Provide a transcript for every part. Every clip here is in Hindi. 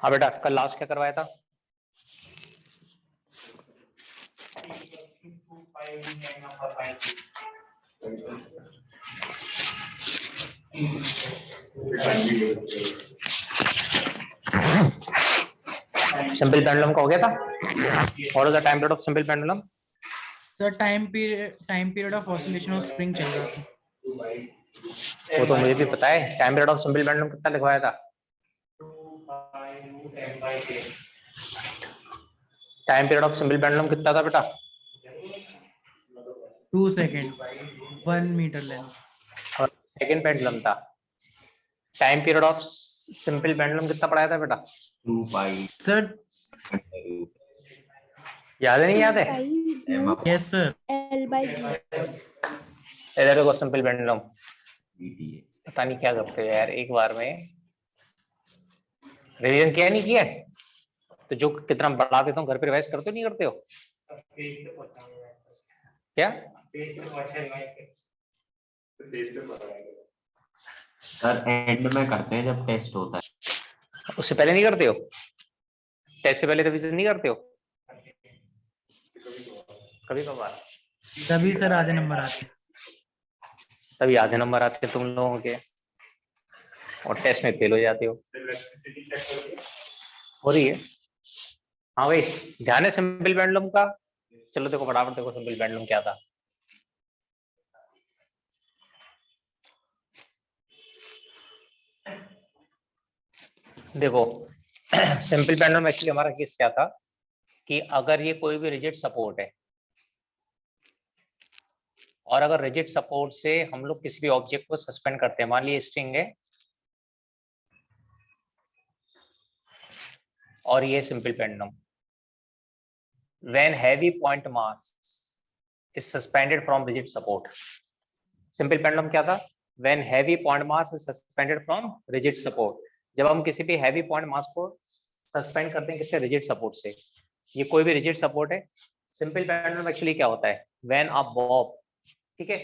हाँ बेटा, कल लास्ट क्या करवाया था? सिंपल पेंडुलम का हो गया था? What is the time period of simple pendulum? Sir time period of oscillation of spring चल रहा था। वो तो मुझे भी पता है। Time period of simple pendulum कितना लिखवाया था? Time period of simple pendulum कितना था बेटा? 2 सेकेंड, 1 मीटर लेंथ। और सेकंड पेंडुलम था। Time period of simple pendulum कितना पढ़ाया था बेटा? 2 पाई। सर याद है? नहीं याद है? Yes sir. इधर देखो, सिंपल पेंडुलम पता नहीं क्या करते हो यार, एक बार में रिवीजन किया नहीं किया? तो जो कितना बढ़ा देता हूँ घर पे रिवाइज करते हो नहीं करते हो? क्या सर एंड में करते हैं जब टेस्ट होता है। उससे पहले नहीं करते हो? टेस्ट से पहले रिवीजन नहीं करते हो? कभी कभार तभी सर आधे नंबर आते हैं। तभी आधे नंबर आते हैं तुम लोगों के, और टेस्ट में फेल हो जाते हो। हो रही है? हाँ भाई, ध्यान है सिंपल पेंडुलम का? चलो देखो फटाफट देखो सिंपल पेंडुलम क्या था। देखो सिंपल पेंडुलम एक्चुअली हमारा केस क्या था कि अगर ये कोई भी रिजिड सपोर्ट है और अगर रिजिड सपोर्ट से हम लोग किसी भी ऑब्जेक्ट को सस्पेंड करते हैं, मान लीजिए स्ट्रिंग है और ये simple pendulum, when heavy point mass is suspended from rigid support. Simple pendulum क्या था? When heavy point mass is suspended from rigid support. जब हम किसी भी हैवी पॉइंट मास को सस्पेंड करते हैं किससे? रिजिड सपोर्ट से। ये कोई भी रिजिड सपोर्ट है। सिंपल पेंडुलम एक्चुअली क्या होता है? व्हेन अ बॉब, ठीक है,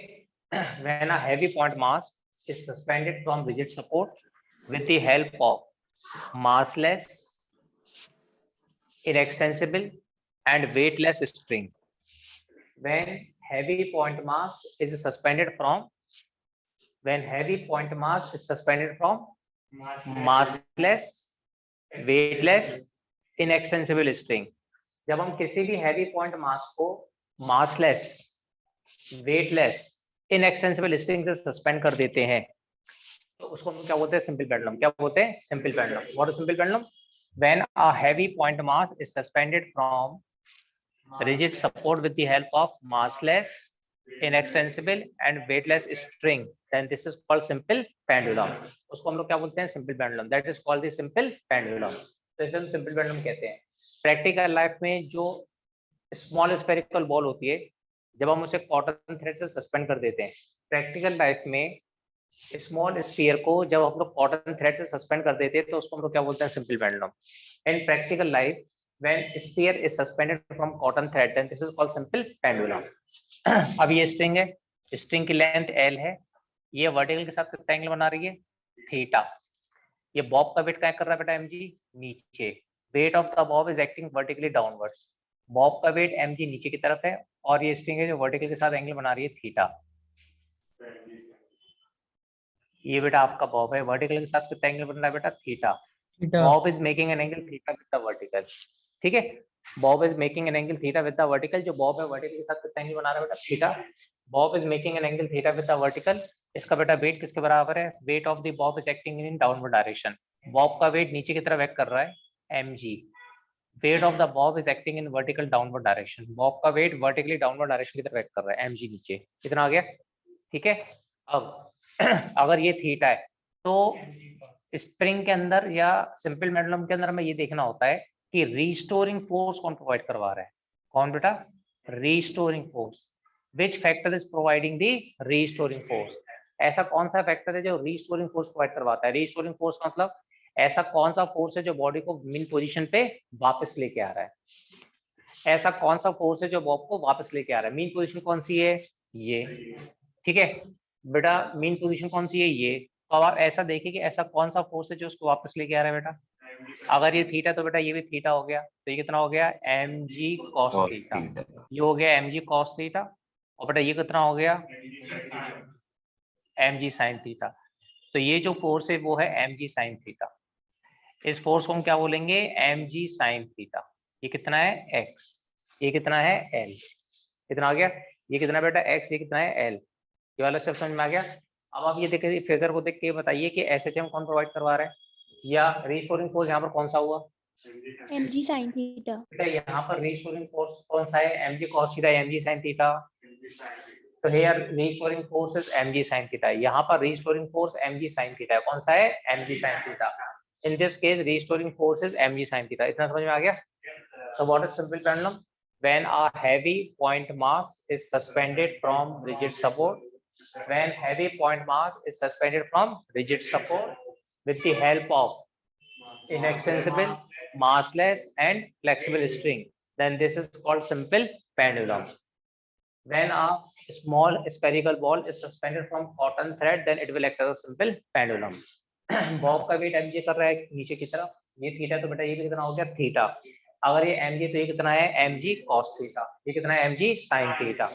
when a heavy point mass is suspended from rigid support with the help of massless, inextensible and weightless string. When heavy point mass is suspended from massless, weightless, inextensible string. जब हम किसी भी हैवी पॉइंट मास को massless, weightless, inextensible string से सस्पेंड कर देते हैं तो उसको हम क्या बोलते हैं? Simple pendulum. क्या बोलते हैं? Simple pendulum. What is simple pendulum? When a heavy point mass is suspended from rigid support with the help of massless, inextensible and weightless string, then this is called simple pendulum. उसको हम लोग क्या बोलते हैं? Simple pendulum. That is called the simple pendulum. तो इसे हम सिंपल पेंडुलम कहते हैं। प्रैक्टिकल लाइफ में जो स्मॉल स्फेरिकल बॉल होती है, जब हम उसे कॉटन थ्रेड से सस्पेंड कर देते हैं, प्रैक्टिकल लाइफ में स्मॉल स्फीयर को जब हम लोग कॉटन थ्रेड से सस्पेंड कर देते हैं तो उसको हम लोग क्या बोलते हैं? Simple pendulum. In practical life when sphere is suspended from cotton thread then this is called simple pendulum. अब ये स्ट्रिंग है, स्ट्रिंग की लेंथ L है, ये वर्टिकल के साथ कितना एंगल बना रही है? थीटा। ये बॉब का वेट क्या कर रहा है बेटा? mg नीचे। Weight of the bob is acting vertically downwards. Bob का वेट mg नीचे की तरफ है और ये स्ट्रिंग है जो वर्टिकल के साथ एंगल बना रही है थीटा। ये बेटा आपका बॉब है, वर्टिकल के साथ कितना एंगल बन रहा है बेटा? Theta. Bob is making an angle theta with the vertical, ठीक है। Bob is making an angle theta with the vertical. जो बॉब है वर्टिकल के साथ कितना एंगल बना रहा है बेटा? Theta. Bob is making an angle theta with the vertical. इसका बेटा वेट किसके बराबर है? Weight of the bob is acting in downward direction. Bob का वेट नीचे की तरफ एक्ट कर रहा है mg। Weight of the bob is acting in vertical downward direction. Bob का वेट वर्टिकली डाउनवर्ड डायरेक्शन की तरफ एक्ट कर रहा है mg नीचे। कितना आ गया? ठीक है। अब अगर ये थीटा है तो स्प्रिंग के अंदर या सिंपल पेंडुलम के अंदर हमें ये देखना होता है कि रीस्टोरिंग फोर्स कौन प्रोवाइड करवा रहा है? कौन बेटा? Restoring force. Which factor is providing the restoring force? ऐसा कौन सा फैक्टर है जो रीस्टोरिंग फोर्स प्रोवाइड करवाता है? रीस्टोरिंग फोर्स मतलब ऐसा कौन सा फोर्स है जो बॉडी को मीन पोजीशन पे वापस लेके आ रहा है? ऐसा कौन सा फोर्स है जो बॉब को वापस लेके आ रहा है? मीन पोजीशन कौन सी है? ये, ठीक है बेटा। मीन पोजीशन कौन सी है? ये। तो अब आप ऐसा देखिए कि ऐसा कौन सा फोर्स है जो उसको वापस लेके आ रहा है बेटा। अगर ये थीटा तो बेटा ये भी थीटा हो गया, तो ये कितना हो गया mg cos cos theta, theta। ये हो गया mg cos थीटा, और बेटा ये कितना हो गया mg sin थीटा। तो ये जो फोर्स है वो है mg sin थीटा। इस फोर्स को हम क्या बोलेंगे mg sin थीटा। ये कितना है x, ये कितना है l, कितना आ गया, ये कितना है बेटा x, ये कितना है l। ये वाला सब समझ में आ गया। अब आप ये देखिए फिगर को देख के बताइए कि SHM कौन प्रोवाइड करवा रहा है, या रीस्टोरिंग फोर्स यहाँ पर कौन सा हुआ mg sin theta. बेटा। यहाँ पर रीस्टोरिंग फोर्स कौन सा है mg cos theta, mg sin theta. तो here restoring force is mg sin theta, यहाँ पर restoring force mg sin theta है। कौन सा है mg sin theta. In this case restoring force is mg sin theta. इतना समझ में आ गया। So what is simple pendulum? When a heavy point mass is suspended from rigid support, when heavy point mass is suspended from rigid support with the help of inextensible, massless and flexible string, then this is called simple pendulum. When a small spherical ball is suspended from cotton thread, then it will act as a simple pendulum. Bob का वेट mg कर रहा है नीचे की तरफ, ये थीटा, तो बेटा ये भी कितना हो गया थीटा। अगर ये mg तो ये कितना है mg cos थीटा, ये कितना है mg sin थीटा।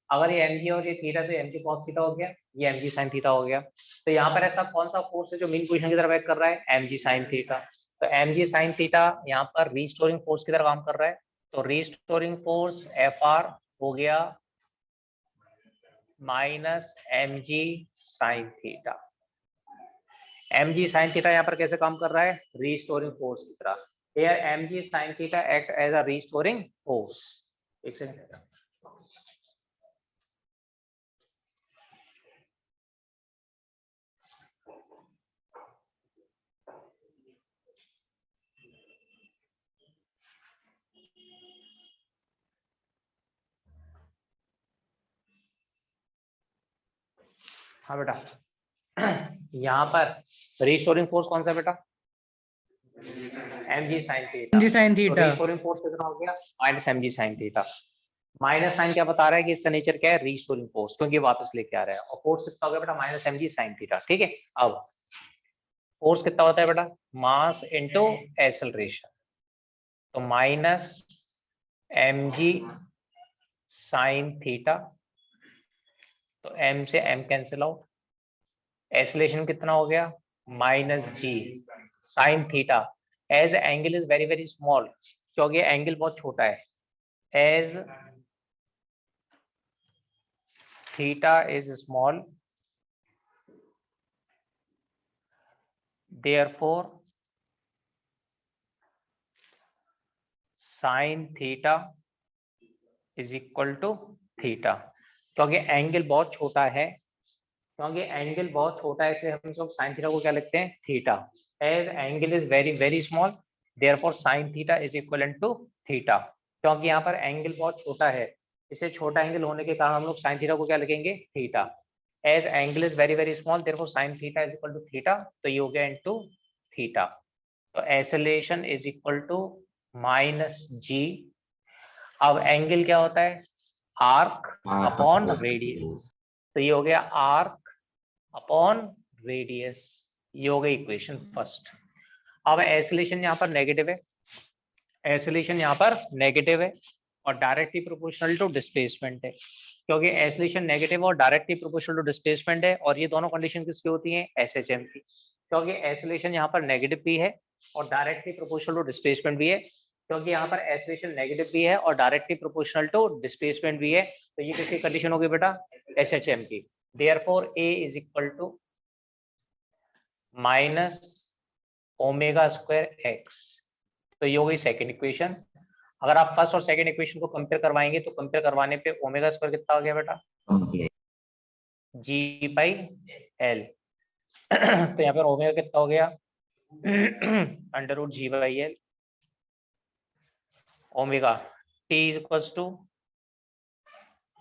अगर ये mg और ये थीटा तो mg cos थीटा हो गया, ये mg sin थीटा हो गया। तो यहाँ पर ऐसा कौन सा फोर्स है जो मेन पोजीशन की तरफ एक्ट कर रहा है mg sin थीटा। तो mg sin थीटा यहाँ पर रीस्टोरिंग फोर्स की तरह काम कर रहा है। तो रीस्टोरिंग फोर्स Fr हो गया minus mg sin theta. mg sin theta यहाँ पर कैसे काम कर रहा है रीस्टोरिंग फोर्स की तरह। Here mg sin theta act as a restoring force. एक सेकंड, हाँ बेटा यहाँ पर रीस्टोरिंग फोर्स कौन सा बेटा mg sin theta. mg sin तो theta. रीस्टोरिंग फोर्स कितना हो गया minus mg sin theta. Minus sine क्या बता रहा है कि इसका नेचर क्या है रीस्टोरिंग फोर्स, क्योंकि वापस लेके आ रहा है। और फोर्स कितना हो गया बेटा माइनस mg sin थीटा। ठीक है, अब फोर्स कितना होता है बेटा मास इनटू एक्सेलरेशन। तो माइनस mg sin थीटा, तो m से m कैंसिल आउट, एक्सेलरेशन कितना हो गया minus g sin theta. As angle is very very small, क्योंकि एंगल बहुत छोटा है, as theta is small, therefore sin theta is equal to theta. क्योंकि एंगल बहुत छोटा है, क्योंकि एंगल बहुत छोटा है, इसलिए हम लोग sin थीटा को क्या लिखते हैं theta. As angle is very very small, therefore sin theta is equivalent to theta. क्योंकि यहाँ पर एंगल बहुत छोटा है, इसे छोटा एंगल होने के कारण हम लोग sin थीटा को क्या लिखेंगे theta. As angle is very very small, therefore sin theta is equal to theta, तो ये हो गया इनटू थीटा। तो acceleration is equal to minus g. अब एंगल क्या होता है आर्क अपॉन रेडियस, तो ये हो गया आर्क अपॉन रेडियस, ये हो गई इक्वेशन फर्स्ट। अब एक्सेलरेशन यहाँ पर नेगेटिव है, एक्सेलरेशन यहाँ पर नेगेटिव है और डायरेक्टली प्रोपोर्शनल टू डिस्प्लेसमेंट है। क्योंकि एक्सेलरेशन नेगेटिव और डायरेक्टली प्रोपोर्शनल टू डिस्प्लेसमेंट है, और ये दोनों कंडीशन किसकी होती हैं एसएचएम की। क्योंकि एक्सेलरेशन यहाँ पर नेगेटिव भी है और डायरेक्टली प्रोपोर्शनल टू डिस्प्लेसमेंट भी है, क्योंकि यहाँ पर एक्सेलरेशन नेगेटिव भी है और डायरेक्टली प्रोपोर्शनल टू डिस्प्लेसमेंट भी है, तो ये किसकी कंडीशन होगी बेटा एसएचएम की। Therefore A is equal to minus omega square X, तो ये हो गई सेकेंड इक्वेशन। अगर आप फर्स्ट और सेकंड इक्वेशन को कंपेयर करवाएंगे तो कंपेयर करवाने पे ओमेगा स्क्वायर कितना आ गया बेटा जी बाई एल। तो यहाँ पर ओमेगा कितना हो गया under root g by l omega T is equal to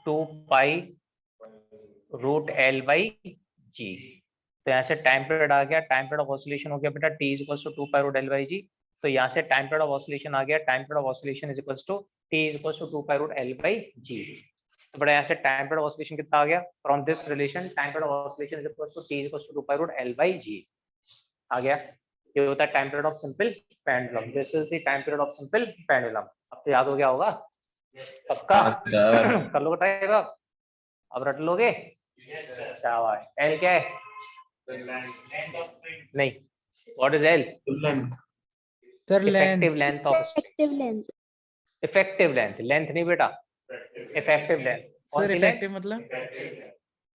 2 pi root l by g. तो यहाँ से टाइम पीरियड आ गया, टाइम पीरियड ऑफ ऑसिलेशन हो गया बेटा T is equal to 2 pi root l by g. तो यहाँ से टाइम पीरियड ऑफ ऑसिलेशन आ गया, time period of oscillation is equal to T is equal to 2 pi root l by g. तो बड़ा यहाँ से टाइम पीरियड ऑसिलेशन कितना आ गया from this relation time period oscillation is equal to t equal to 2 pi root l by g आ गया। ये होता है time period of simple pendulum. This is the time period of simple pendulum. अब तो याद हो गया होगा पक्का? कर लोगे ट्राई अब रट लोगे? शाबाश। l क्या है? नहीं, what is l? Sir effective length of Effective length. Effective length, length नहीं बेटा, इफेक्टिव लेंथ। कौन सर सी लेंथ? इफेक्टिव मतलब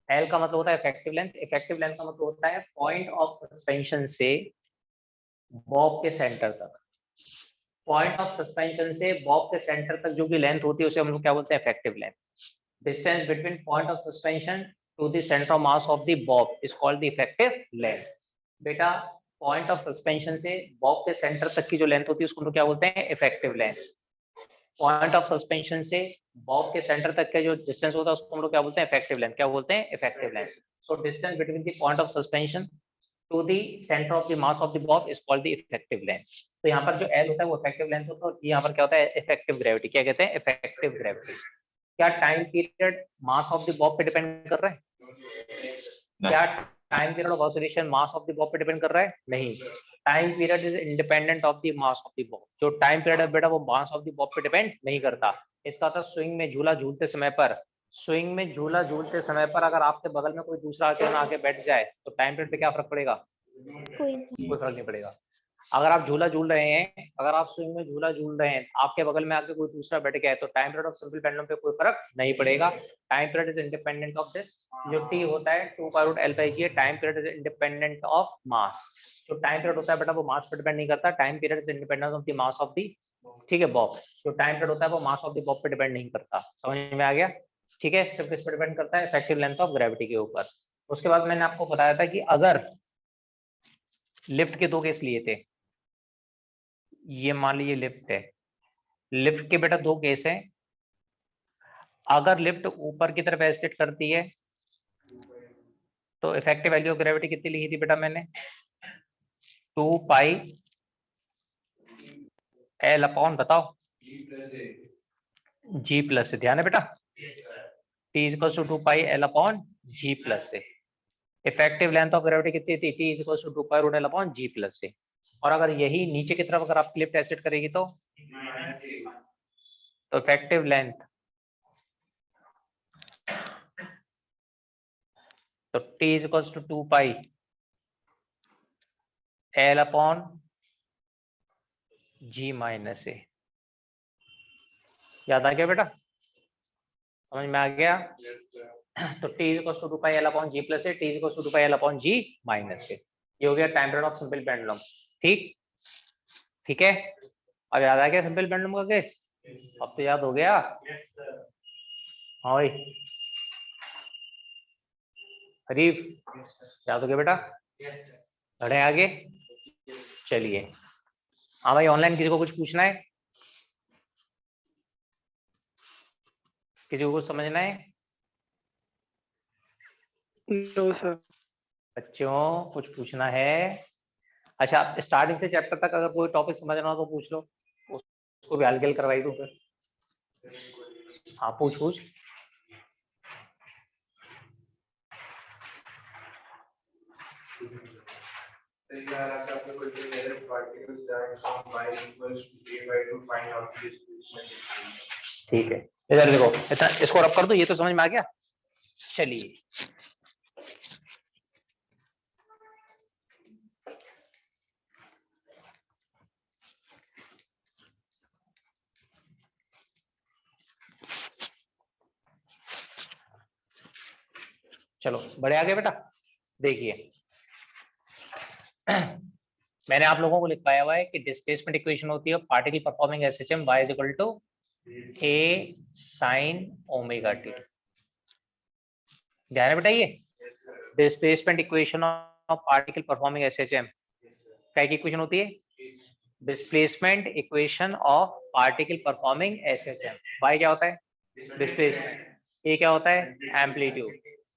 L का मतलब होता है इफेक्टिव लेंथ। इफेक्टिव लेंथ का मतलब होता है पॉइंट ऑफ सस्पेंशन से बॉब के सेंटर तक। पॉइंट ऑफ सस्पेंशन से बॉब के सेंटर तक जो भी लेंथ होती है उसे हम लोग क्या बोलते हैं? Effective length. Distance between point of suspension to the centre of mass of the bob is called the effective length. बेटा पॉइंट ऑफ सस्पेंशन से बॉब के सेंटर तक की जो लेंथ होती है उसको हम लोग क्या बोलते हैं? Effective length. Point of suspension से बॉब के सेंटर तक का जो डिस्टेंस होता है उसको हम लोग क्या बोलते हैं? Effective length. क्या बोलते हैं? Effective length. So distance between the point of suspension to the centre of the mass of the bob is called the effective length. तो यहाँ पर जो L होता है वो इफेक्टिव लेंथ होता है और यहाँ पर क्या होता है? Effective gravity. क्या कहते हैं? Effective gravity. क्या time period mass of the bob पे डिपेंड कर रहा है? क्या time period of oscillation mass of the bob पे डिपेंड कर रहा है? नहीं। Time period is independent of the mass of the bob. जो टाइम पीरियड है बेटा वो मास ऑफ द बॉब पे डिपेंड नहीं करता। इसका था स्विंग में झूला झूलते समय पर, स्विंग में झूला झूलते समय पर अगर आपके बगल में कोई दूसरा आके ना आके बैठ जाए तो टाइम पीरियड पे क्या फर्क पड़ेगा? कोई नहीं। कोई फर्क नहीं पड़ेगा। अगर आप झूला झूल रहे हैं, अगर आप स्विंग में झूला झूल रहे हैं, आपके बगल में आके कोई दूसरा बैठ गया है तो time period of simple pendulum पे कोई फर्क नहीं पड़ेगा। Time period is independent of this. जो t होता है 2 pi root l by g है। Time period is independent of mass. जो टाइम पीरियड होता है बेटा वो मास पे डिपेंड नहीं करता। Time period is independent of the mass of the, ठीक है, बॉब। जो टाइम पीरियड होता है वो मास ऑफ द बॉब पे डिपेंड नहीं करता। समझ में आ गया? ठीक है, सिर्फ किस पे डिपेंड करता है? इफेक्टिव लेंथ ऑफ ग्रेविटी के ऊपर। उसके बाद मैंने आपको बताया था कि अगर लिफ्ट के दो केस लिए थे, ये मान लीजिए लिफ्ट है, लिफ्ट के बेटा दो केस हैं। अगर लिफ्ट ऊपर की तरफ एस्टेट करती है तो इफेक्टिव वैल्यू ऑफ ग्रेविटी कितनी लिखी थी बेटा मैंने? 2 पाई एल अपॉन, बताओ, जी प्लस से। ध्यान है बेटा? T is to 2 pi L upon ji plus से। इफेक्टिव लेंथ ऑफ ग्रेविटी कितनी थी? T is to 2 pi root L upon ji plus से। और अगर यही नीचे की तरफ अगर आप लिफ्ट एस्टेट करेगी तो इफेक्टिव लेंथ, तो t is equal to 2 pi L upon g minus a. याद आ गया बेटा? समझ में आ गया? तो t is equal to 2 pi L upon ji plus a, t is equal to 2 pi L upon g minus a. ये हो गया time period of simple pendulum. ठीक, ठीक है। अब याद आ गया सिंपल पेंडुलम का केस? अब तो याद हो गया। हाँ भाई हरीफ, याद हो गया बेटा? बढ़े आगे, चलिए। हाँ भाई, ऑनलाइन किसी को कुछ पूछना है? किसी को कुछ समझना है? No sir. बच्चों कुछ पूछना है? अच्छा, स्टार्टिंग से चैप्टर तक अगर कोई टॉपिक समझना हो तो पूछ लो, उसको भी हल्के करवाई दो फिर। हाँ पूछ पूछ। ठीक है, इधर देखो, इतना इसको रब कर दो। ये तो समझ में आ गया। चलिए, चलो बड़े आगे बेटा। देखिए मैंने आप लोगों को लिखवाया हुआ है कि डिस्प्लेसमेंट इक्वेशन होती है particle performing SHM y is equal to a sin omega t। ध्यान में बताइए, displacement equation of particle performing SHM क्या इक्वेशन होती है? Displacement equation of particle performing SHM. y क्या होता है? डिस्प्लेसमेंट। a क्या होता है? एम्पलीट्यूड।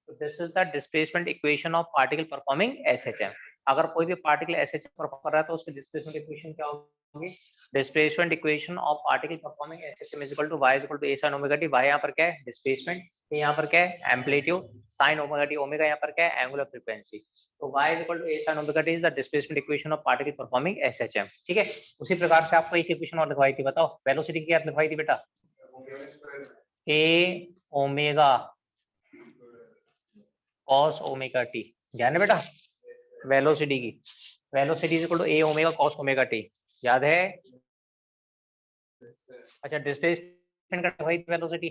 तो this is the displacement equation of particle performing SHM. अगर कोई भी पार्टिकल एसएचएम परफॉर्म कर रहा है तो उसकी डिस्प्लेसमेंट इक्वेशन क्या होगी? Displacement equation of particle performing SHM is equal to y is equal to a sin omega t। y यहाँ पर क्या है डिस्प्लेसमेंट, यहाँ पर क्या है amplitude, sin omega t omega यहाँ पर क्या है एंगुलर फ्रीक्वेंसी। तो y is equal to a sin omega t is the displacement equation of particle performing SHM। ठीक है, उसी प्रकार से आपको एक इक्वेशन और लिखवाई थी, बताओ वेलोसिटी क्या लिखवाई थी बेटा, a omega cos omega t, ध्यान है बेटा वेलोसिटी की, velocity is equal to a omega cos omega t, याद है। अच्छा डिस्प्लेसमेंट का वही वेलोसिटी,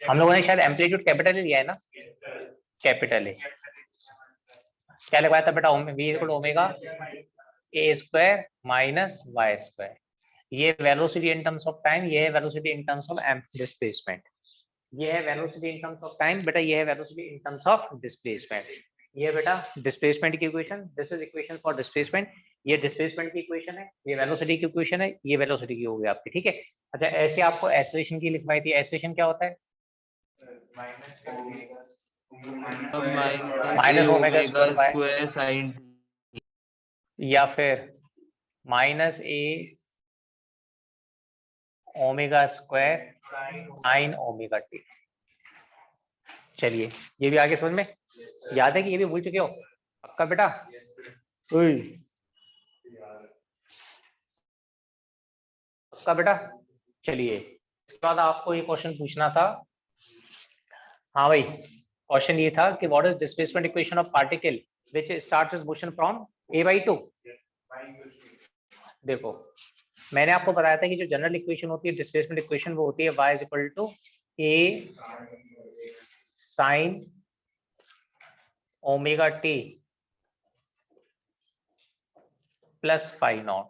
हम लोगों ने शायद एम्पलीट्यूड कैपिटल ही लिया है ना, कैपिटल है। क्या लिखवाया था बेटा, v equal to omega a square minus y square. ये velocity in terms of time, ये है velocity in terms of displacement. ये है velocity in terms of time बेटा, ये है velocity in terms of displacement. ये बेटा डिस्प्लेसमेंट की equation, this is equation for displacement. ये डिस्प्लेसमेंट की इक्वेशन है, ये वेलोसिटी की इक्वेशन है, ये वेलोसिटी की होगी आपकी। ठीक है, अच्छा ऐसे आपको एक्सेलरेशन की लिखवाई थी। एक्सेलरेशन क्या होता है, माइनस ओमेगा स्क्वायर साइन, या फिर minus a omega square sine omega t। चलिए ये भी आगे समझ में याद है कि ये भी भूल चुके हो पक्का बेटा, पक्का बेटा। चलिए इसके बाद आपको ये क्वेश्चन पूछना था, हाँ भाई क्वेश्चन ये था कि what is displacement equation of particle which starts it's motion from a/2। देखो मैंने आपको बताया था कि जो जनरल इक्वेशन होती है डिस्प्लेसमेंट इक्वेशन वो होती है y is equal to a sine omega t plus phi naught.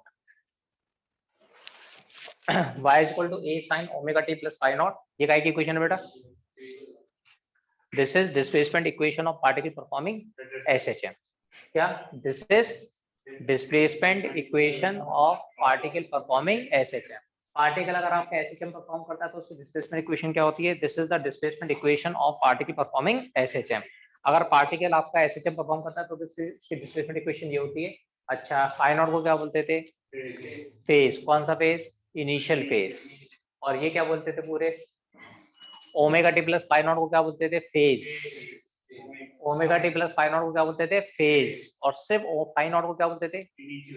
y is equal to a sine omega t plus phi naught, ये काय की इक्वेशन है बेटा, this is displacement equation of particle performing SHM। क्या, this is displacement equation of particle performing SHM। Particle अगर आपका SHM परफॉर्म करता है तो उसकी डिस्प्लेसमेंट इक्वेशन क्या होती है, this is the displacement equation of particle performing SHM। अगर पार्टिकल आपका SHM परफॉर्म करता है तो इसकी डिस्प्लेसमेंट इक्वेशन ये होती है। अच्छा फाई नॉट को क्या बोलते थे, फेज, कौन सा फेज, इनिशियल फेज। और ये क्या बोलते थे पूरे, omega T plus phi naught को क्या बोलते थे, phase. Omega T plus phi naught को क्या बोलते थे, फेज। और सिर्फ फाई नॉट को क्या बोलते थे,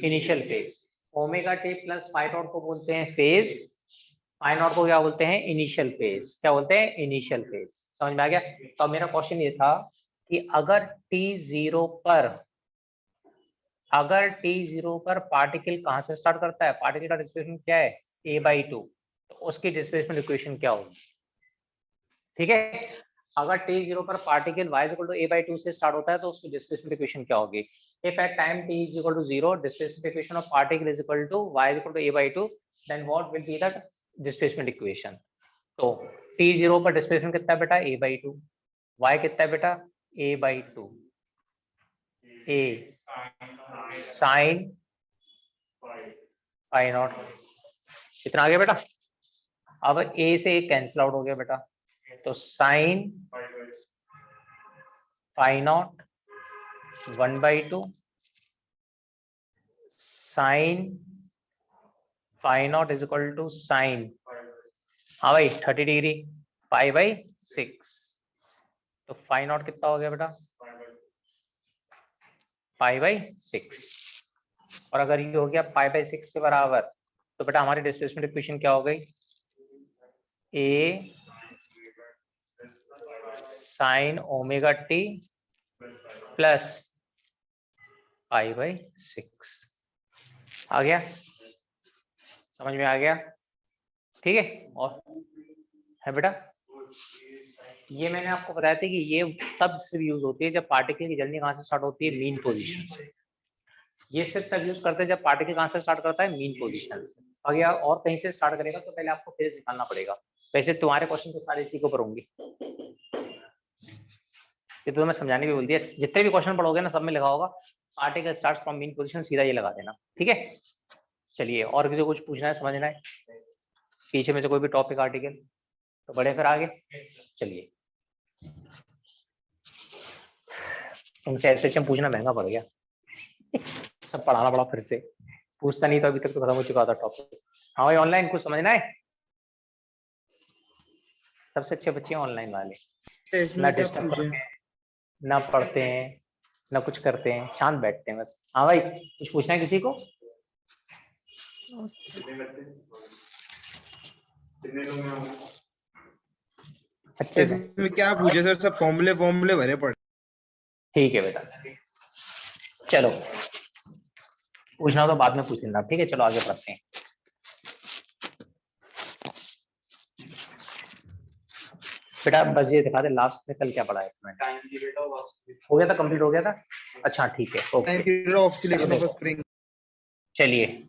initial phase. Omega T plus phi naught को बोलते हैं फेज, फाई नॉट को क्या बोलते हैं, इनिशियल फेज। क्या बोलते हैं, इनिशियल फेज। समझ में आ गया। तो मेरा क्वेश्चन ये था कि अगर t0 पर, अगर t0 पर पार्टिकल कहां से स्टार्ट करता है, पार्टिकल का डिस्प्लेसमेंट क्या है a/2, तो उसकी डिस्प्लेसमेंट इक्वेशन क्या होगी। ठीक है, अगर t0 पर particle y equal to a/2 से स्टार्ट होता है तो उसकी डिस्प्लेसमेंट इक्वेशन क्या होगी। If at time t is equal to 0 displacement equation of particle is equal to y is equal to a/2, then what will be that displacement equation। तो t0 पर डिस्प्लेसमेंट कितना है बेटा, a/2, y कितना है बेटा, a/2, a sign phi not, कितना आ गया बेटा। अब a से a कैंसिल आउट हो गया बेटा, तो sine phi naught 1/2 sine phi naught is equal to sine, हाँ भाई 30 डिग्री, 5/6। तो फाई नॉट कितना हो गया बेटा, 5/6। और अगर ये हो गया 5/6 के बराबर, तो बेटा हमारी डिस्प्लेसमेंट इक्वेशन क्या हो गई, a sine omega T plus 5/6। आ गया, समझ में आ गया। ठीक है, और है बेटा, ये मैंने आपको बताया था कि ये तब सिर्फ यूज होती है जब पार्टिकल की जर्नी कहां से स्टार्ट होती है, मीन पोजीशन से। ये सिर्फ तब यूज करते हैं जब पार्टिकल कहां से स्टार्ट करता है, मीन पोजीशन से। अगर यार और कहीं से स्टार्ट करेगा तो पहले आपको फेज निकालना पड़ेगा। वैसे तुम्हारे क्वेश्चन तो सारे इसी के ऊपर होंगे, ये तो मैं समझाने भी बोल दिया। जितने भी क्वेश्चन पढ़ोगे ना सब में लिखा होगा particle starts from mean position, सीधा ये लगा देना। ठीक है, चलिए और किसी को कुछ पूछना है, समझना है, पीछे में से कोई भी टॉपिक आर्टिकल, तो बढ़े फिर आगे। चलिए, तुमसे SHM पूछना महंगा पड़ गया, सब पढ़ाना पड़ा फिर से, पूछता नहीं तो अभी तक तो खत्म हो चुका था टॉपिक। हाँ भाई ऑनलाइन कुछ समझना है, सबसे अच्छे बच्चे ऑनलाइन वाले, ना इसमें क्या डिस्टर्ब पूछे? करते हैं, ना पढ़ते हैं, ना कुछ करते हैं, शांत बैठते हैं बस। हाँ भाई कुछ पूछना है किसी को? अच्छे से, इसमें क्या पूछे सर, सब फॉर्मूले फॉर्मूले भरे पड़े। ठीक है बेटा, चलो पूछना तो बाद में पूछ लेना, ठीक है। चलो आगे बढ़ते हैं। बेटा बस ये दिखा दे लास्ट में कल क्या पढ़ा है मैंने, हो गया था, कंप्लीट हो गया था। अच्छा ठीक है, time okay. Period of oscillation of spring. चलिए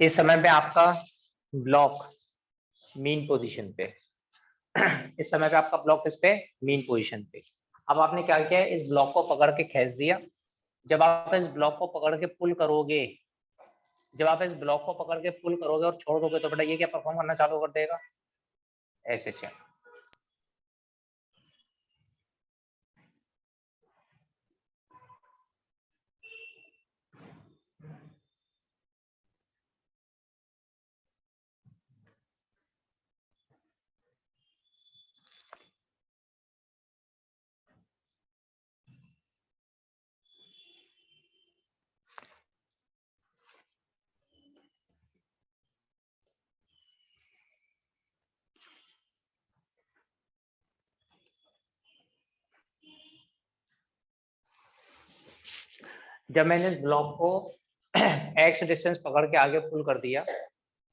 इस समय पे आपका ब्लॉक मीन पोजीशन पे, इस समय पे आपका ब्लॉक किस पे, मीन पोजीशन पे। अब आपने क्या किया है, इस ब्लॉक को पकड़ के खींच दिया। जब आप इस ब्लॉक को पकड़ के पुल करोगे, जब आप इस ब्लॉक को पकड़ के पुल करोगे और छोड़ दोगे तो बेटा ये क्या परफॉर्म करना चालू कर देगा, ऐसे से। जब मैंने इस ब्लॉक को x डिस्टेंस पकड़ के आगे पुल कर दिया,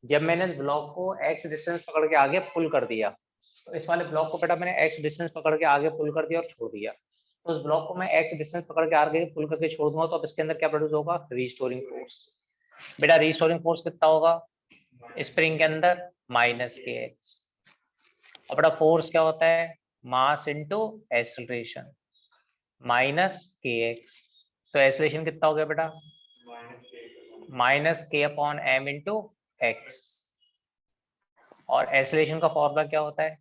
जब मैंने इस ब्लॉक को x डिस्टेंस पकड़ के आगे पुल कर दिया, तो इस वाले ब्लॉक को बेटा मैंने x डिस्टेंस पकड़ के आगे पुल कर दिया और छोड़ दिया। तो उस ब्लॉक को मैं x डिस्टेंस पकड़ के आगे पुल करके छोड़ दूंगा, तो अब इसके अंदर क्या प्रोड्यूस होगा, रीस्टोरिंग फोर्स। बेटा रीस्टोरिंग फोर्स कितना होगा स्प्रिंग के अंदर, -kx। और बेटा फोर्स क्या होता है, मास इनटू एक्सीलरेशन, -kx। तो एक्सीलरेशन कितना हो गया बेटा, -k/m इंटू एक्स। और एक्सीलरेशन का फॉर्मूला क्या होता है,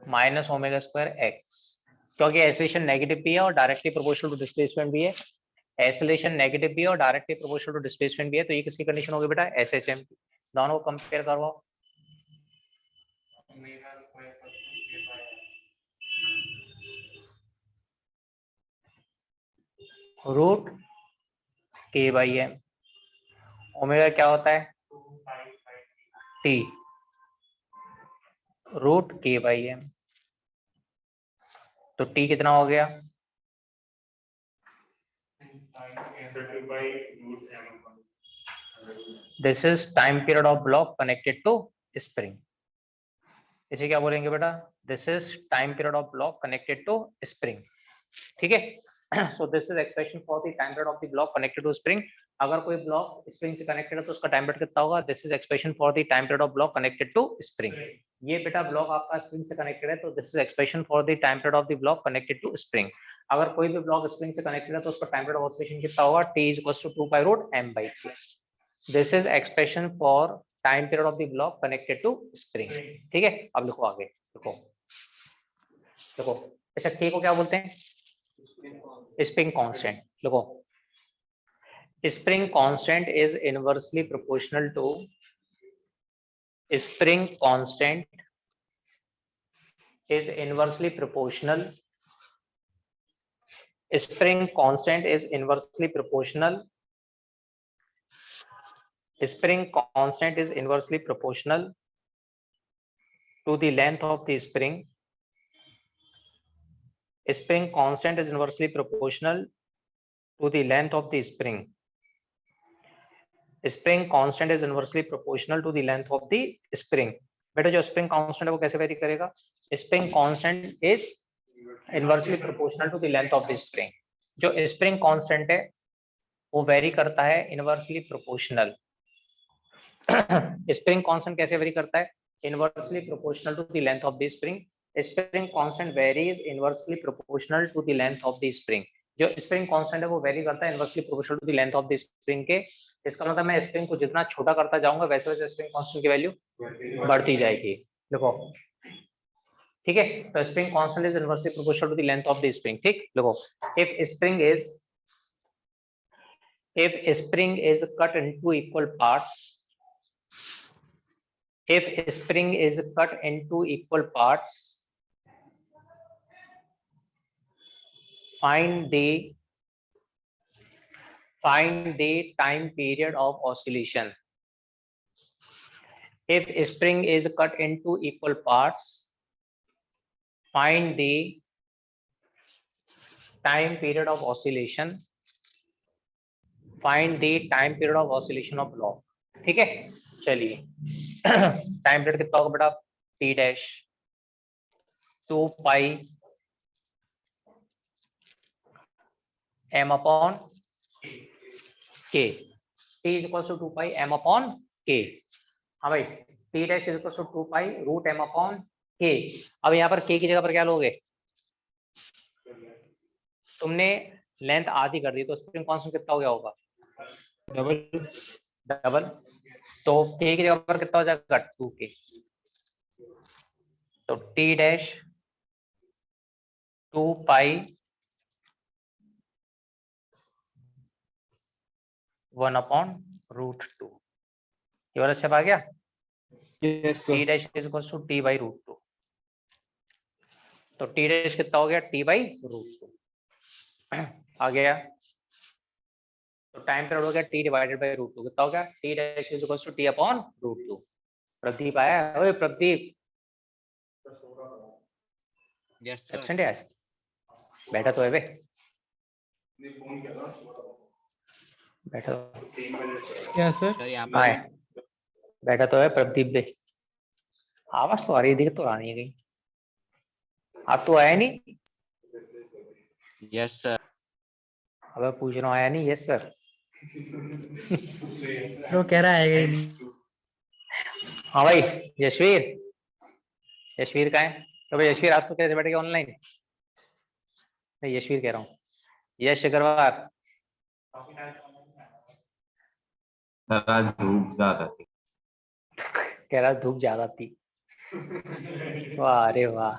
-ω²x, क्योंकि एक्सीलरेशन नेगेटिव भी है और डायरेक्टली प्रोपोर्शनल टू डिस्प्लेसमेंट भी है। एक्सीलरेशन नेगेटिव भी है और डायरेक्टली प्रोपोर्शनल टू डिस्प्लेसमेंट भी है। तो ये किसकी कंडीशन होगी बेटा, SHM। दोनों को कंपेयर करवाओ। रूट k/m, ओमेगा क्या होता है, t, रूट k/m। तो t कितना हो गया, this is time period of block connected to spring. इसे क्या बोलेंगे बेटा, this is time period of block connected to spring, ठीक है। So this is expression for the time period of the block connected to spring. अगर कोई ब्लॉक स्प्रिंग से कनेक्टेड है तो उसका टाइम पीरियड कितना होगा, this is expression for the time period of block connected to spring. ये बेटा ब्लॉक आपका स्प्रिंग से कनेक्टेड है, तो this is expression for the time period of the block connected to spring. अगर कोई भी ब्लॉक स्प्रिंग से कनेक्टेड है तो उसका टाइम पीरियड ऑफ ऑसिलेशन कितना होगा, t = 2π√m/k। This is expression for time period of the block connected to spring, ठीक है। अब लिखो आगे, देखो देखो, अच्छा k को क्या बोलते हैं, स्प्रिंग कांस्टेंट। देखो spring constant is inversely proportional to, spring constant is inversely proportional, spring constant is inversely proportional, spring constant is inversely proportional to the length of the spring, spring constant is inversely proportional to the length of the spring, spring constant is inversely proportional to the length of the spring। बेटा जो स्प्रिंग कांस्टेंट है वो कैसे वेरी करेगा, spring constant is inversely proportional to the length of the spring. जो स्प्रिंग कांस्टेंट है वो वेरी करता है इनवर्सली प्रोपोर्शनल। स्प्रिंग कांस्टेंट कैसे वेरी करता है, inversely proportional to the length of the spring. Spring constant varies inversely proportional to the length of the spring. जो स्प्रिंग कांस्टेंट है वो वेरी करता है inversely proportional to the length of the spring के। इसका मतलब मैं स्प्रिंग को जितना छोटा करता जाऊंगा वैसे वैसे स्प्रिंग कांस्टेंट की वैल्यू बढ़ती जाएगी। देखो ठीक है, तो spring constant is inversely proportional to the length of the spring. ठीक, देखो if spring is cut into equal parts, if spring is cut into equal parts, find the time period of oscillation. If spring is cut into equal parts, find the time period of oscillation. Find the time period of oscillation of log. ठीक है, चलिए टाइम पीरियड कितना होगा बेटा, t dash 2 pi m upon k, t is equal to 2 pi m upon k। हाँ भाई, t dash is equal to 2 pi root m upon k। अब यहाँ पर k की जगह पर क्या लोगे, तुमने लेंथ आधी कर दी तो स्प्रिंग कांस्टेंट कितना हो गया होगा, डबल। तो k की जगह पर कितना हो जाएगा 2k, तो t dash 2 pi 1 upon root 2। ये वाला स्टेप आ गया, yes t sir. Dash is equal to t by root 2। तो t डैश कितना हो गया, t बाई रूट 2 आ गया। तो टाइम पीरियड हो गया t डिवाइडेड बाई रूट 2, कितना हो गया, t dash is equal to t upon root 2। Pradeep आया, ओए प्रदीप एब्सेंट है आज, बैठा तो है बे, बैठा क्या सर? आए, बैठा तो है प्रदीप बे। आवाज तो आ रही, दिख तो आ नहीं है कहीं, आप तो आया नहीं। Yes sir. अब पूछ रहा हूँ आया नहीं, यस सर। वो कह रहा है ही नहीं। हाँ भाई यशवीर, यशवीर का है तो भाई यशवीर आज तो कैसे बैठेगा ऑनलाइन, मैं यशवीर कह रहा हूँ, यश अग्रवाल। सर आज धूप ज्यादा थी। कह रहा धूप ज्यादा थी, वाह अरे वाह।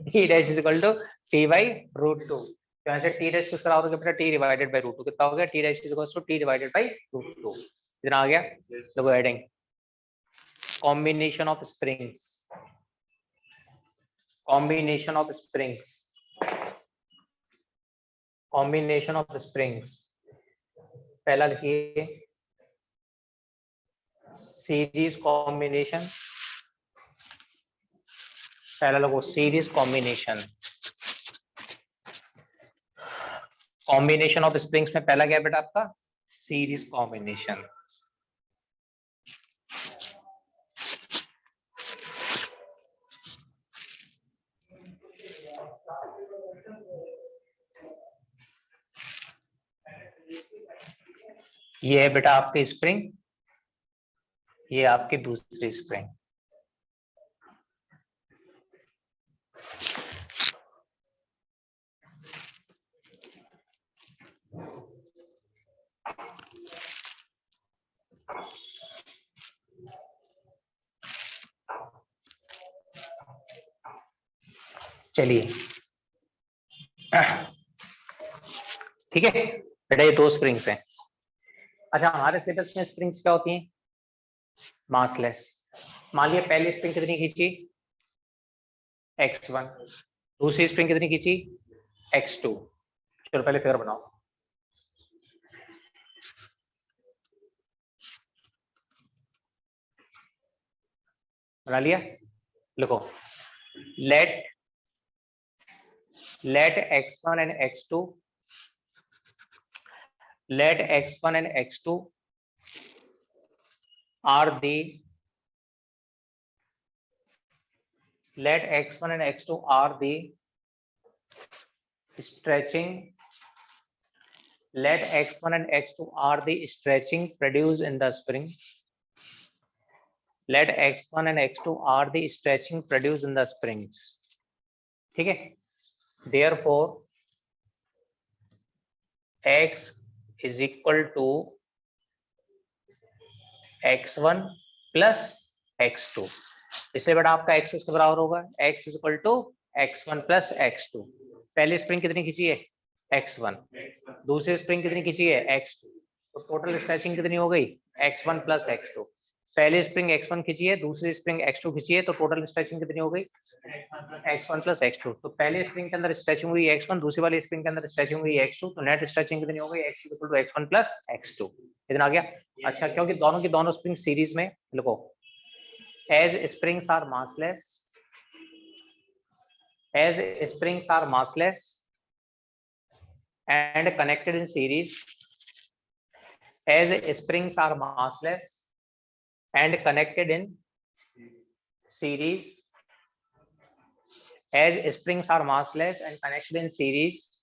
t dash is equal to t by root 2। तो यहाँ से t डैश किस तरह होगा बेटा, t डिवाइडेड बाई रूट 2, कितना हो गया, t dash is equal to t divided by root 2। इतना आ गया। देखो adding combination of springs, combination of springs, combination of springs। पहला लिखिए सीरीज कॉम्बिनेशन, पहला लोगो series combination. Combination of springs में पहला क्या बेटा आपका, सीरीज कॉम्बिनेशन। ये है बेटा आपकी स्प्रिंग, ये आपकी दूसरी स्प्रिंग। चलिए ठीक है बेटा, ये दो स्प्रिंग्स हैं। अच्छा हमारे सिलेबस में स्प्रिंग्स क्या होती हैं, मासलेस। मान लिया पहली स्प्रिंग कितनी खींची, x1, दूसरी स्प्रिंग कितनी खींची, x2। चलो पहले फिगर बनाओ, बना लिया। लिखो late x1 and x2, let x1 and x2 are the, let x1 and x2 are the stretching, let x1 and x2 are the stretching produced in the spring, let x1 and x2 are the stretching produced in the springs. ठीक है, therefore x is equal to x1 plus x2. इससे बड़ा आपका x किसके बराबर होगा? x is equal to x1 plus x2. पहली स्प्रिंग कितनी खींची है? x1. दूसरी स्प्रिंग कितनी खींची है? x2. तो टोटल स्ट्रेचिंग कितनी हो गई? x1 plus x2. पहली स्प्रिंग x1 खींची है, दूसरी स्प्रिंग x2 खींची है, तो टोटल स्ट्रेचिंग कितनी हो गई? x1 plus x2. तो पहले स्प्रिंग के अंदर स्ट्रेचिंग हुई x1, दूसरी वाली स्प्रिंग के अंदर स्ट्रेचिंग हुई x2, तो नेट स्ट्रेचिंग कितनी हो गई? x equal to x1 plus x2. इतना आ गया? अच्छा, क्योंकि दोनों की दोनों स्प्रिंग सीरीज में, लिखो as springs are massless, as springs are massless and connected in series, as springs are massless and connected in series, as springs are massless and connected in series,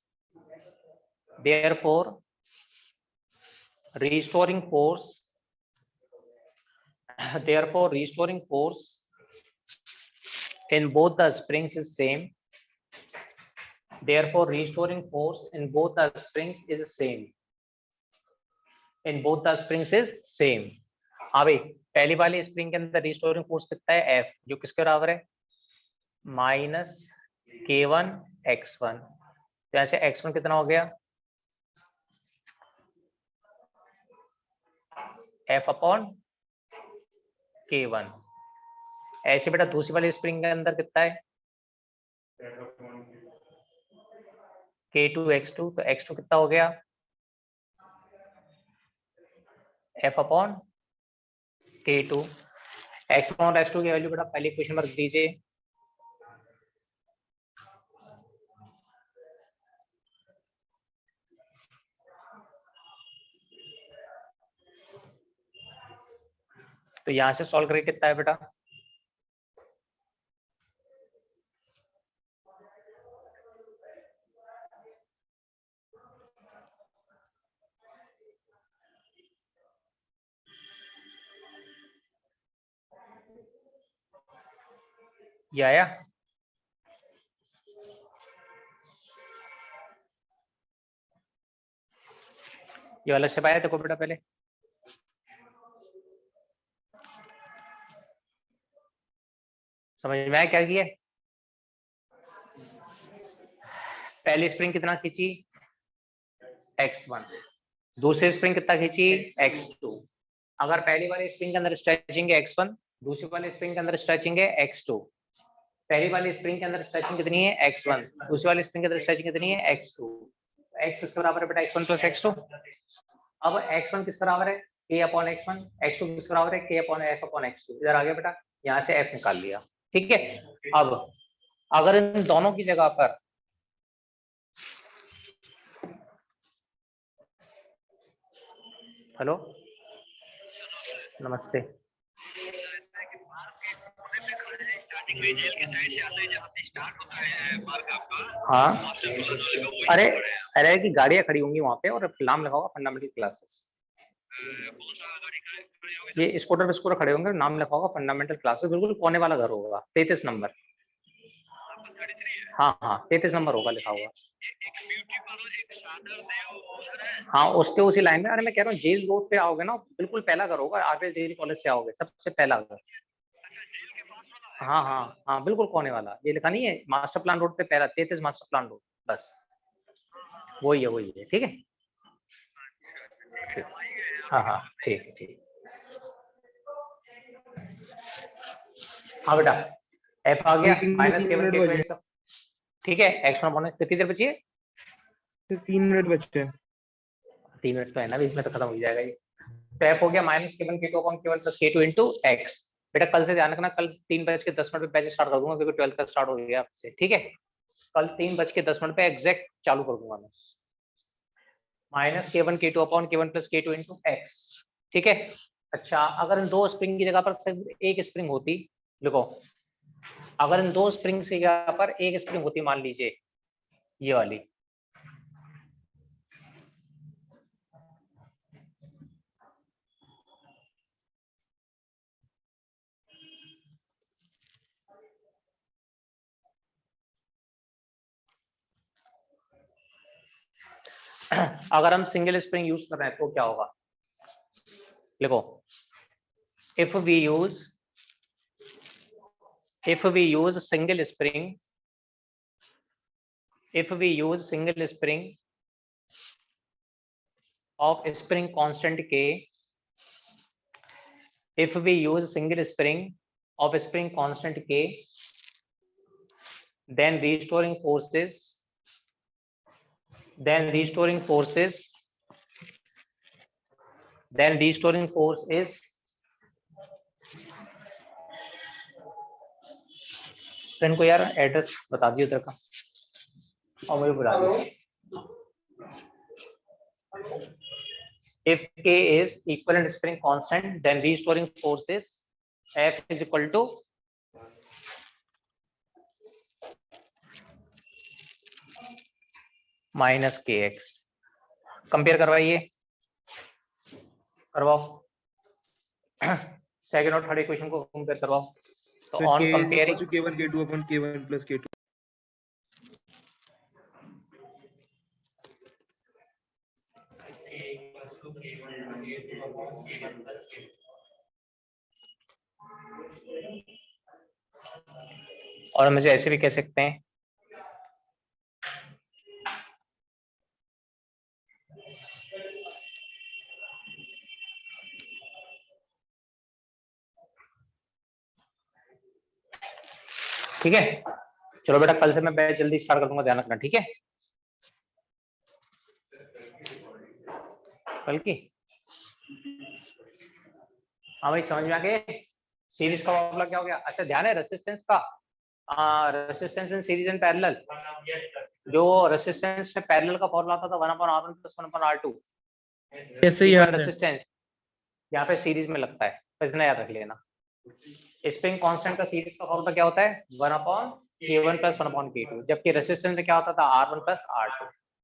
therefore restoring force in both the springs is same. Therefore restoring force in both the springs is same. In both the springs is same. हाँ भाई, पहली वाली स्प्रिंग के अंदर रिस्टोरिंग फोर्स कितना है? F, जो किसके बराबर है? Minus K1 X1. तो ऐसे X1 कितना हो गया? F upon K1. ऐसे बेटा दूसरी वाली स्प्रिंग के अंदर कितना है? K2 X2. तो X2 कितना हो गया? F upon K2. X1 और X2 की वैल्यू बेटा पहले क्वेश्चन मार्क दीजिए. तो यहां से सॉल्व करके कितना है बेटा? ये आया? ये वाला स्टेप आया देखो बेटा पहले. समझ में आया क्या किया? पहली स्प्रिंग कितना खींची? X1. दूसरी स्प्रिंग कितना खींची? X2. अगर पहली वाली स्प्रिंग के अंदर स्ट्रेचिंग है X1, दूसरी वाली स्प्रिंग के अंदर स्ट्रेचिंग है X2. पहली वाली स्प्रिंग के अंदर स्ट्रेचिंग कितनी है? X1. दूसरी वाली स्प्रिंग के अंदर स्ट्रेचिंग कितनी है? X2. X इसके बराबर है बेटा X1 plus X2. अब X1 किस बराबर है? K upon X1. X2 किस बराबर है? K upon F upon X2. इधर आ गया बेटा, यहाँ से F निकाल लिया. ठीक है. अब अगर इन दोनों की जगह पर हेलो नमस्ते. हाँ, अरे अरे की गाड़ियां खड़ी होंगी वहां पे और नाम लिखा होगा फंडामेंटल क्लासेस. ये स्कूटर पे स्कूटर खड़े होंगे, नाम लिखा होगा फंडामेंटल क्लासेस. बिल्कुल कोने वाला घर होगा, 33 नंबर. हाँ हाँ 33 नंबर होगा लिखा हुआ. हाँ उसके उसी लाइन में. अरे मैं कह रहा हूँ जेल रोड पे आओगे ना, बिल्कुल पहला घर होगा. आगे जेल कॉलेज से आओगे सबसे पहला घर. हाँ हाँ हाँ बिल्कुल कोने वाला. ये लिखा नहीं है मास्टर प्लान रोड पे पहला 33 मास्टर प्लान रोड. बस वही है. ठीक है. हाँ हाँ ठीक ठीक. हाँ बेटा F आ गया माइनस K1. ठीक है. X1 अपॉन कितनी देर बची है? 3 मिनट बचे हैं. 3 मिनट तो है ना, बीच में तो खत्म हो जाएगा ये. तो F हो गया minus K1 K2 upon K1 plus K2 into X. बेटा कल से ध्यान रखना, कल 3:10 पे बैच स्टार्ट कर दूंगा क्योंकि 12 का स्टार्ट हो गया आपसे. ठीक है. कल 3:10 पे एग्जैक्ट चालू कर दूंगा मैं. Minus K1 K2 upon K1 plus K2 into X. ठीक है. अच्छा, अगर इन दो स्प्रिंग की जगह पर सिर्फ एक स्प्रिंग होती, देखो अगर इन दो स्प्रिंग की जगह पर एक स्प्रिंग होती, मान लीजिए ये वाली, अगर हम सिंगल स्प्रिंग यूज कर रहे हैं तो क्या होगा, लिखो, if we use single spring, if we use single spring of spring constant K, if we use single spring of spring constant K, then restoring forces is friend को यार एड्रेस बता दियो उधर का और मुझे बुला दियो। If K is equivalent spring constant, then restoring force is F is equal to minus KX। Compare करवाइए, करवाओ। सेकंड और थर्ड इक्वेशन को कंपेयर करवाओ। तो So on K is equal comparing to K1 K2 upon K1 plus K2. और मुझे ऐसे भी कह सकते हैं ठीक है। चलो बेटा कल से मैं बैच जल्दी स्टार्ट कर दूंगा, ध्यान रखना, ठीक है। कल की हाँ भाई समझ में आ गए। सीरीज का फॉर्मूला क्या हो गया? अच्छा ध्यान है रेसिस्टेंस का, resistance in series and parallel, जो रेसिस्टेंस में पैरेलल का फॉर्मूला आता था 1/R1 + 1/R2। कैसे याद है? रेसिस्टेंस यहाँ पे सीरीज में लगता है, तो इतना याद रख लेना। स्प्रिंग कांस्टेंट का सीरीज का फॉर्मूला क्या होता है? 1/K1 + 1/K2, जबकि रेसिस्टेंस में क्या होता था? R1 + R2।